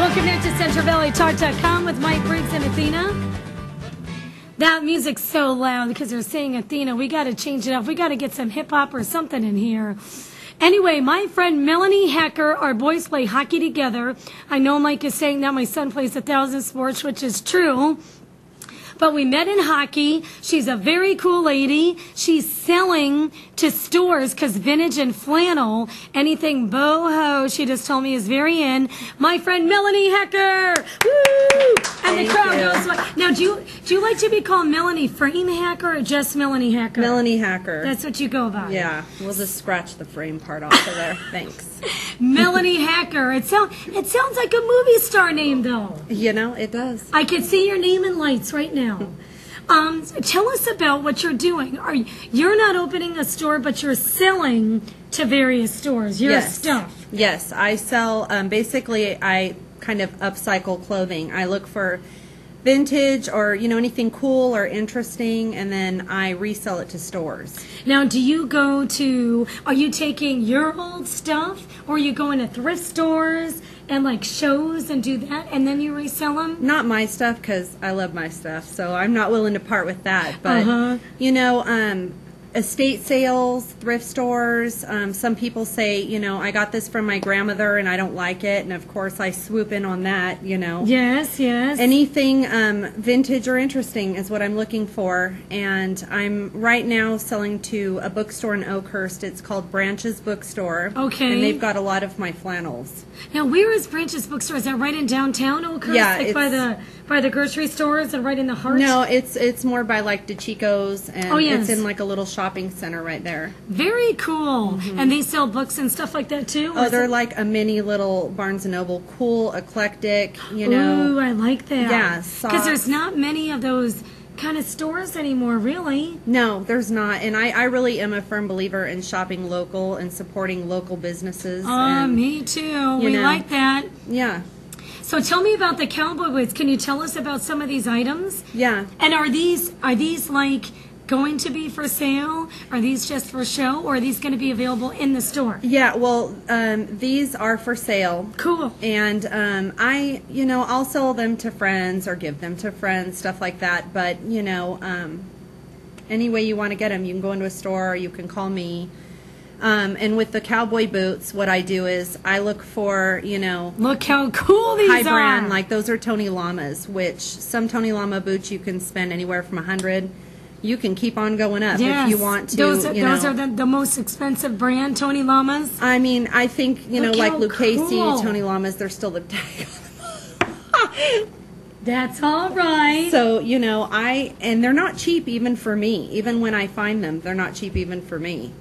Welcome here to CentralValleyTalk.com with Mike Briggs and Athena. That music's so loud because they're saying Athena. We got to change it up. We got to get some hip-hop or something in here. Anyway, my friend Melanie Hecker, our boys play hockey together. I know Mike is saying that my son plays 1,000 sports, which is true. But we met in hockey. She's a very cool lady. She's selling to stores because vintage and flannel, anything boho, she just told me is very in. My friend Melanie Hecker. Woo! And the crowd goes wild. Now, do you like to be called Melanie Frame Hacker or just Melanie Hacker? Melanie Hacker. That's what you go by. Yeah, we'll just scratch the frame part off of there. Thanks. Melanie Hacker. It sounds like a movie star name, though. You know, it does. I can see your name in lights right now. Tell us about what you're doing. You're not opening a store, but you're selling to various stores. Your stuff. Yes, I sell. Basically, I kind of upcycle clothing. I look for vintage or anything cool or interesting, and then I resell it to stores. Now, are you taking your old stuff, or are you going to thrift stores and like shows and do that, and then you resell them? Not my stuff, because I love my stuff, so I'm not willing to part with that. But estate sales, thrift stores. Some people say, I got this from my grandmother and I don't like it, and of course I swoop in on that. Yes. Anything vintage or interesting is what I'm looking for, and I'm right now selling to a bookstore in Oakhurst. It's called Branches Bookstore. Okay. And they've got a lot of my flannels. Now, where is Branches Bookstore? Is that right in downtown Oakhurst? Yeah, like by the grocery stores and right in the heart? No, it's more by like DeChico's, and yes. It's in like a little shopping center right there. Very cool. Mm-hmm. And they sell books and stuff like that too? Oh, they're like a mini little Barnes & Noble. Cool, eclectic, Ooh, I like that. Yeah, because there's not many of those kind of stores anymore, really. No, there's not. And I really am a firm believer in shopping local and supporting local businesses. Me too. We like that. Yeah. So tell me about the cowboy boots. Can you tell us about some of these items? Yeah. And are these like going to be for sale? Are these just for show, or are these going to be available in the store? Yeah, well, these are for sale. Cool. And I'll sell them to friends or give them to friends, stuff like that. But, any way you want to get them, you can go into a store or you can call me. And with the cowboy boots, what I do is I look for, look how cool these high are. brand, like those are Tony Lamas, which some Tony Lama boots you can spend anywhere from $100. You can keep on going up if you want to. Those are the most expensive brand, Tony Lamas. I mean, I think, like Lucchese, cool. Tony Lamas, they're still the tag on them. That's all right. So, and they're not cheap even for me. Even when I find them, they're not cheap even for me,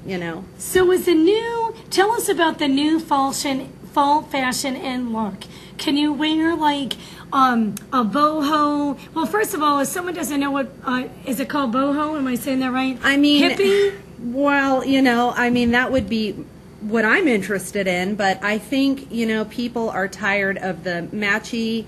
So tell us about the new fall fashion and look. Can you wear like a boho? Well, first of all, if someone doesn't know what, is it called boho? Am I saying that right? I mean, hippie? Well, that would be what I'm interested in, but I think, people are tired of the matchy,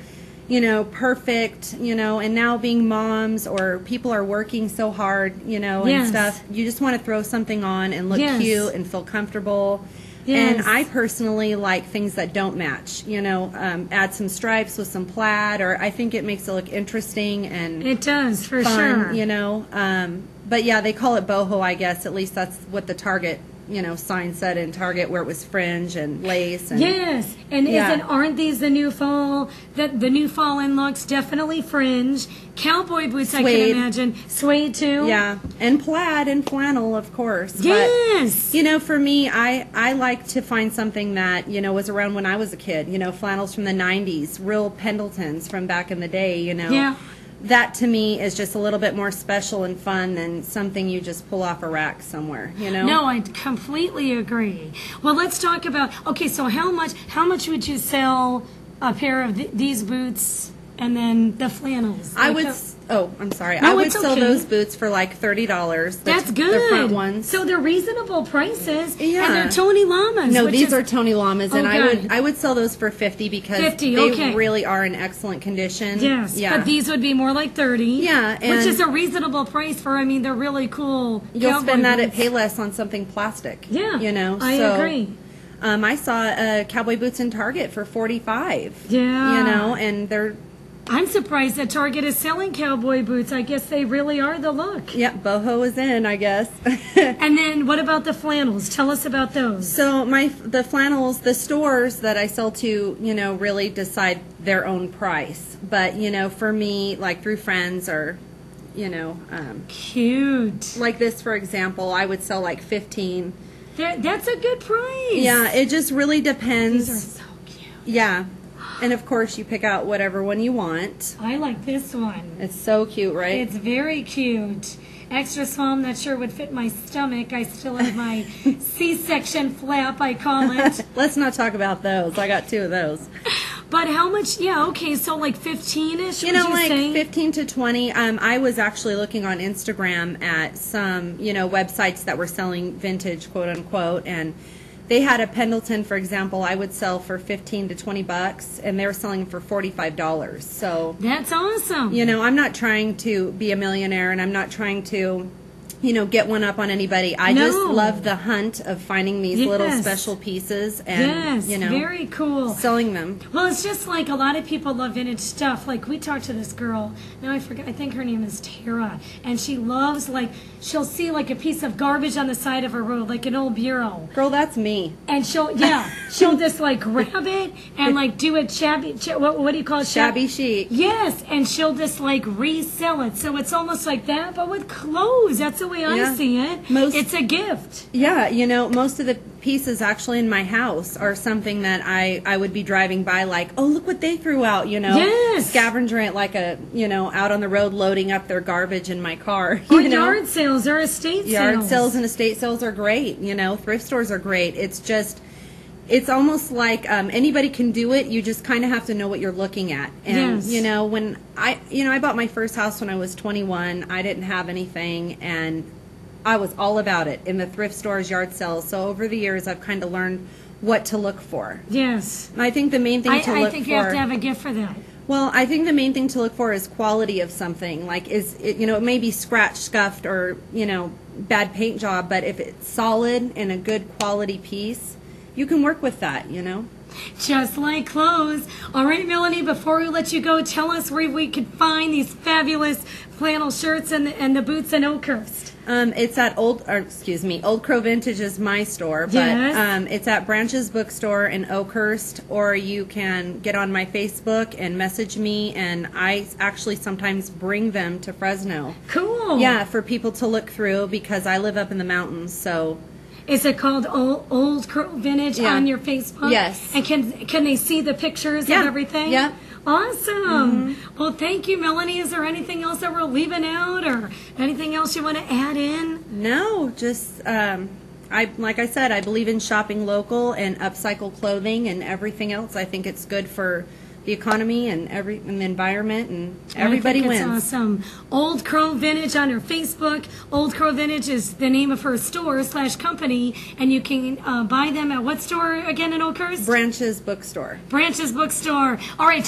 perfect, and now being moms, or people are working so hard, and stuff. You just want to throw something on and look cute and feel comfortable. Yes. And I personally like things that don't match, add some stripes with some plaid, or I think it makes it look interesting and it does, for fun, sure. But yeah, they call it boho, I guess. At least that's what the Target sign said in Target, where it was fringe and lace. And, yes, and aren't these the new fall? The new fall in looks, definitely fringe. Cowboy boots, suede. I can imagine. Suede too. Yeah, and plaid and flannel, of course. Yes. But, for me, I like to find something that was around when I was a kid. Flannels from the '90s, real Pendletons from back in the day. Yeah. That to me is just a little bit more special and fun than something you just pull off a rack somewhere, No, I completely agree. Well, let's talk about, so how much would you sell a pair of these boots and then the flannels? I'm sorry. No, I would sell those boots for like $30. That's good. The front ones. So they're reasonable prices. Yeah. And they're Tony Lamas. No, these are Tony Lamas, and good. I would sell those for $50 because they really are in excellent condition. Yes. Yeah. But these would be more like $30. Yeah. Which is a reasonable price for. They're really cool. You'll spend that at Payless on something plastic. Yeah. I agree. I saw cowboy boots in Target for $45. Yeah. You know, and they're... I'm surprised that Target is selling cowboy boots. I guess they really are the look. Yeah, boho is in, I guess. And then what about the flannels? Tell us about those. So the flannels, the stores that I sell to, you know, really decide their own price. But, you know, for me, like through friends or, you know, cute. like this, for example, I would sell like 15. That's a good price. Yeah, it just really depends. These are so cute. Yeah. And of course, you pick out whatever one you want. I like this one. It's so cute, right? It's very cute. Extra small, I'm not sure would fit my stomach. I still have my C-section flap, I call it. Let's not talk about those. I got 2 of those. But how much? Yeah, okay, so like 15-ish, You know, like say? 15 to 20. I was actually looking on Instagram at some, you know, websites that were selling vintage, quote unquote, and they had a Pendleton, for example, I would sell for 15 to 20 bucks, and they were selling for $45. So that's awesome. you know, I'm not trying to be a millionaire, and I'm not trying to, you know, get one up on anybody. I just love the hunt of finding these little special pieces and, you know, very cool. selling them. Well, it's just like a lot of people love vintage stuff. Like we talked to this girl, now I forget, I think her name is Tara, and she loves, like, she'll see like a piece of garbage on the side of her road, like an old bureau. Girl, that's me. And she'll just like grab it and like do a what do you call it? Shabby chic. Yes, and she'll just like resell it. So it's almost like that, but with clothes. That's the way I see it. It's a gift. Yeah, you know, most of the pieces actually in my house are something that I would be driving by like, oh, look what they threw out, you know. Yes. Scavenging it like a, you know, out on the road loading up their garbage in my car. Or you know? yard sales or estate Yard sales. sales and estate sales are great, you know. Thrift stores are great. It's just, it's almost like anybody can do it. You just kind of have to know what you're looking at. And, you know, when I bought my first house when I was 21, I didn't have anything, and I was all about it in the thrift stores, yard sales. So over the years, I've kind of learned what to look for. Yes. And I think the main thing to look for... I think you have to have a gift for that. Well, I think the main thing to look for is quality of something. Like, you know, it may be scratched, scuffed, or, you know, bad paint job, but if it's solid and a good quality piece, you can work with that, you know? Just like clothes. All right, Melanie, before we let you go, tell us where we could find these fabulous flannel shirts and the boots in Oakhurst. It's at Old Crow Vintage is my store, but it's at Branches Bookstore in Oakhurst, or you can get on my Facebook and message me, and I actually sometimes bring them to Fresno. Cool. Yeah, for people to look through, because I live up in the mountains, so... Is it called Old Crow Vintage on your Facebook? Yes. And can they see the pictures of everything? Yeah. Awesome. Well, thank you, Melanie. Is there anything else that we're leaving out, or anything else you want to add in? No, just like I said, I believe in shopping local and upcycle clothing and everything else. I think it's good for the economy and the environment, and everybody wins. It's awesome. Old Crow Vintage on her Facebook. Old Crow Vintage is the name of her store/company, and you can buy them at what store again in Oakhurst? Branches Bookstore. Branches Bookstore. All right.